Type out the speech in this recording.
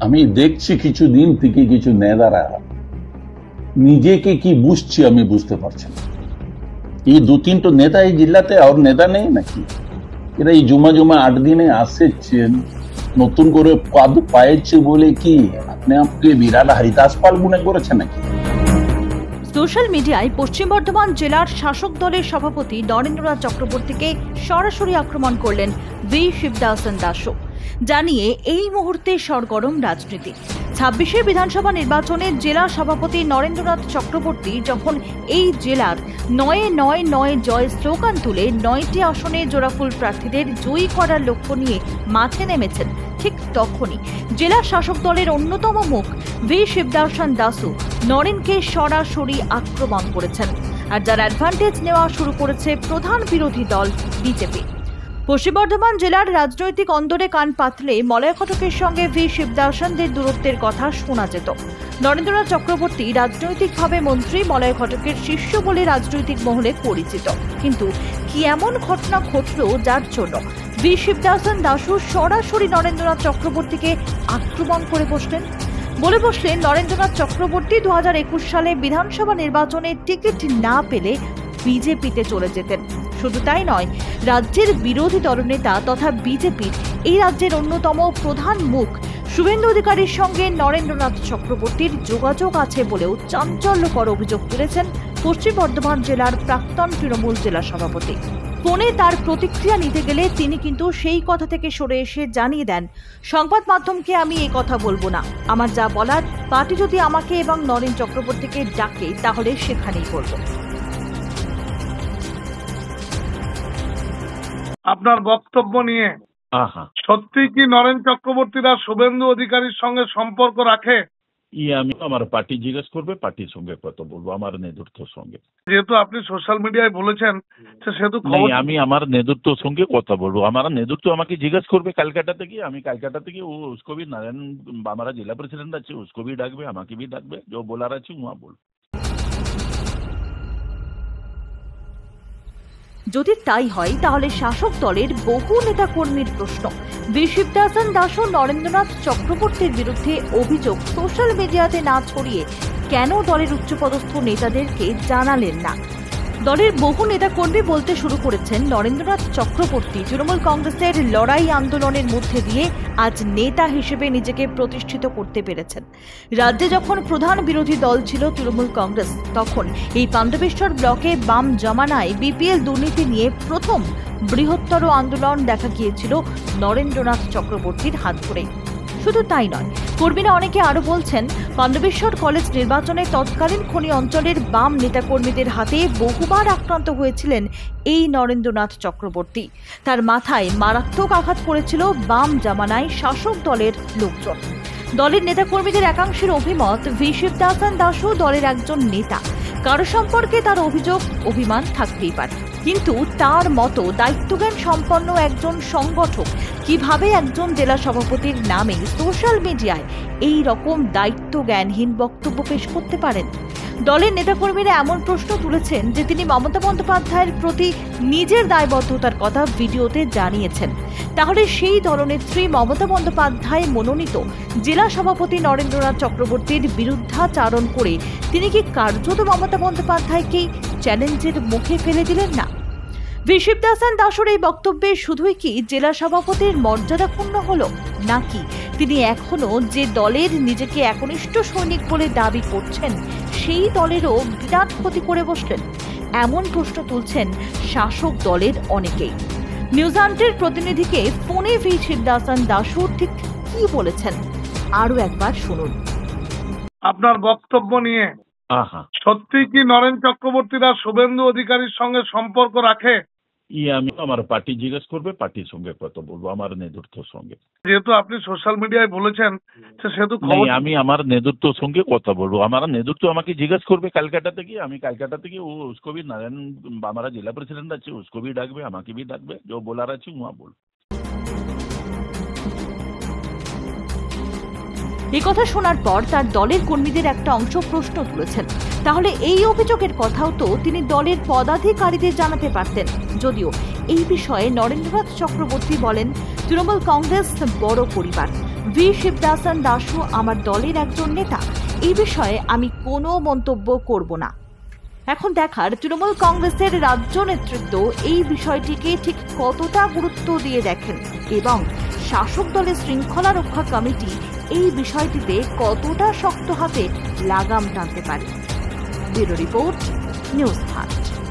আমি দেখছি কিছুদিন থেকে কিছু নেতারা নিজেকে কি বুঝছে আমি বুঝতে পারছি না। এই দু তিনটা নেতা এই জেলাতে আর নেতা নেই নাকি? এরা এই জুমা 8 দিনে আসছেন, নতুন করে পদ পাইছে বলে কি আপনি আমাকে বিরাট হরিদাস পাল মনে করেছে নাকি? সোশ্যাল মিডিয়ায় পশ্চিম বর্ধমান জেলার শাসক দলের সভাপতি নরেন্দ্রনাথ চক্রবর্তীকে সরাসরি আক্রমণ করলেন ভি শিবদাসন দাসও, জানিয়ে এই মুহূর্তে সরগরম রাজনীতি। 26 বিধানসভা নির্বাচনে জেলা সভাপতি নরেন্দ্রনাথ চক্রবর্তী যখন এই জেলার ৯-৯-৯ জয় স্লোগান তুলে ৯টি আসনে জোড়াফুল প্রার্থীদের জয়ী করার লক্ষ্য নিয়ে মাঠে নেমেছেন, ঠিক তখনই জেলা শাসক দলের অন্যতম মুখ ভি শিবদাসন দাসু নরেনকে সরাসরি আক্রমণ করেছেন। আর যার অ্যাডভান্টেজ নেওয়া শুরু করেছে প্রধান বিরোধী দল বিজেপি। পশ্চিম বর্ধমান জেলার রাজনৈতিক অন্দরে কান পাতলে মলয় ঘটকের সঙ্গে ভি শিবদাসনদের দূরত্বের কথা শোনা যেত। নরেন্দ্রনাথ চক্রবর্তী রাজনৈতিকভাবে মন্ত্রী মলয় ঘটকের শিষ্য বলে রাজনৈতিক মহলে পরিচিত, কিন্তু কি এমন ঘটনা ঘটল যার জন্য ভি শিবদাসন দাসু সরাসরি নরেন্দ্রনাথ চক্রবর্তীকে আক্রমণ করে বসলেন নরেন্দ্রনাথ চক্রবর্তী 2021 সালে বিধানসভা নির্বাচনে টিকিট না পেলে বিজেপিতে চলে যেতেন। শুধু তাই নয়, রাজ্যের বিরোধী দলনেতা তথা বিজেপির এই রাজ্যের অন্যতম প্রধান মুখ শুভেন্দু অধিকারীর সঙ্গে নরেন্দ্রনাথ চক্রবর্তীর যোগাযোগ আছে বলেও চাঞ্চল্যকর অভিযোগ তুলেছেন পশ্চিম বর্ধমান জেলার প্রাক্তন তৃণমূল জেলা সভাপতি। ফোনে তার প্রতিক্রিয়া নিতে গেলে তিনি কিন্তু সেই কথা থেকে সরে এসে জানিয়ে দেন, সংবাদ মাধ্যমকে আমি এই কথা বলবো না, আমার যা বলার পার্টি যদি আমাকে এবং নরেন চক্রবর্তীকে ডাকে তাহলে সেখানেই বলবো। আপনার বক্তব্য নিয়ে সত্যি কি নরেন চক্রবর্তীরা শুভেন্দু অধিকারীর সঙ্গে সম্পর্ক রাখে? আমি আমার পার্টি জিজ্ঞেস করবে, পার্টির সঙ্গে কথা বলবো, আমার নেতৃত্বের সঙ্গে। যেহেতু আপনি সোশ্যাল মিডিয়ায় বলেছেন সেহেতু আমি আমার নেতৃত্বের সঙ্গে কথা বলবো, আমার নেতৃত্ব আমাকে জিজ্ঞেস করবে ক্যালকাটা থেকে, আমি ক্যালকাটা থেকে उसको भी नारायण हमारा जिला प्रेसिडेंट আছে, उसको भी ডাকবে, আমাকে भी ডাকবে, जो बोलार আছে वहाँ बोल। যদি তাই হয় তাহলে শাসক দলের বহু নেতা কর্মীর প্রশ্ন, ভি শিবদাসন দাসও নরেন্দ্রনাথ চক্রবর্তীর বিরুদ্ধে অভিযোগ সোশ্যাল মিডিয়াতে না ছড়িয়ে কেন দলের উচ্চপদস্থ নেতাদেরকে জানালেন না? দলের বহু নেতা কর্মী বলতে শুরু করেছেন, নরেন্দ্রনাথ চক্রবর্তী তৃণমূল কংগ্রেসের লড়াই আন্দোলনের মধ্যে দিয়ে আজ নেতা হিসেবে নিজেকে প্রতিষ্ঠিত করতে পেরেছেন। রাজ্যে যখন প্রধান বিরোধী দল ছিল তৃণমূল কংগ্রেস, তখন এই পাণ্ডবেশ্বর ব্লকে বাম জমানায় বিপিএল দুর্নীতি নিয়ে প্রথম বৃহত্তর আন্দোলন দেখা গিয়েছিল নরেন্দ্রনাথ চক্রবর্তীর হাত ধরে। শুধু তাই নয়, কর্মীরা অনেকে আরো বলছেন, পাণ্ডবেশ্বর কলেজ নির্বাচনে তৎকালীন খনি অঞ্চলের বাম নেতাকর্মীদের হাতে বহুবার আক্রান্ত হয়েছিলেন এই নরেন্দ্রনাথ চক্রবর্তী। তার মাথায় মারাত্মক আঘাত করেছিল বাম জামানায় শাসক দলের লোকজন। দলের নেতাকর্মীদের একাংশের অভিমত, ভি শিবদাসন দাসও দলের একজন নেতা, কারো সম্পর্কে তার অভিমান থাকতেই পারে, কিন্তু তার মতো দায়িত্বজ্ঞান সম্পন্ন একজন সংগঠক কিভাবে একজন জেলা সভাপতির নামে সোশ্যাল মিডিয়ায় এই রকম দায়িত্বজ্ঞানহীন বক্তব্য পেশ করতে পারেন? দলের নেতাকর্মীরা এমন প্রশ্ন তুলেছেন যে তিনি মমতা বন্দ্যোপাধ্যায়ের প্রতি নিজের দায়বদ্ধতার কথা ভিডিওতে জানিয়েছেন। তাহলে সেই দলনেত্রী মমতা বন্দ্যোপাধ্যায় মনোনীত জেলা সভাপতি নরেন্দ্রনাথ চক্রবর্তীর বিরুদ্ধাচারণ করে তিনি কি কার্যত মমতা বন্দ্যোপাধ্যায়কেই চ্যালেঞ্জের মুখে ফেলে দিলেন না? ভি শিবদাসন দাসের এই বক্তব্যে শুধুই কি জেলা সভাপতির মর্যাদা ক্ষুণ্ণ হলো, নাকি তিনি এখনো যে দলের নিজেকে একনিষ্ঠ সৈনিক বলে দাবি করছেন সেই দলেরও বিরাট ক্ষতি করে বসলেন? এমন প্রশ্ন তুলছেন শাসক দলের অনেকেই। নিউজ আন্টের প্রতিনিধিকে ফোনে ভি শিবদাসন দাসু ঠিক কি বলেছেন আরো একবার শুনুন। আপনার বক্তব্য নিয়ে সত্যি কি নরেন চক্রবর্তীরা শুভেন্দু অধিকারীর সঙ্গে সম্পর্ক রাখে? আমি আমার পার্টি জিজ্ঞেস করবে, পার্টির সঙ্গে কথা বলবো, আমার নেতৃত্বের সঙ্গে। যেহেতু আপনি সোশ্যাল মিডিয়ায় বলেছেন সেহেতু আমি আমার নেতৃত্বের সঙ্গে কথা বলবো, আমার নেতৃত্ব আমাকে জিজ্ঞেস করবে ক্যালকাটা থেকে, আমি ক্যালকাটা থেকে उसको भी नारायण हमारा जिला प्रेसिडेंट আছে, उसको भी ডাকবে, আমাকে भी ডাকবে, जो बोलार আছে वहाँ बोल। এই কথা শোনার পর তার দলের কর্মীদের একটা অংশ প্রশ্ন তুলেছেন, তাহলে এই অভিযোগের কথাও তো তিনি দলের পদাধিকারীদের জানাতে পারতেন। যদিও এই বিষয়ে নরেন্দ্রনাথ চক্রবর্তী বলেন, তৃণমূল কংগ্রেস বড় পরিবার, ভি শিবদাসন দাসও আমার দলের একজন নেতা। এই বিষয়ে আমি কোনো মন্তব্য করব না। এখন দেখার তৃণমূল কংগ্রেসের রাজ্য নেতৃত্ব এই বিষয়টিকে ঠিক কতটা গুরুত্ব দিয়ে দেখেন এবং শাসক দলের শৃঙ্খলা রক্ষা কমিটি এই বিষয়টিতে কতটা শক্ত হাতে লাগাম টানতে পারে। Bureau report, news 5।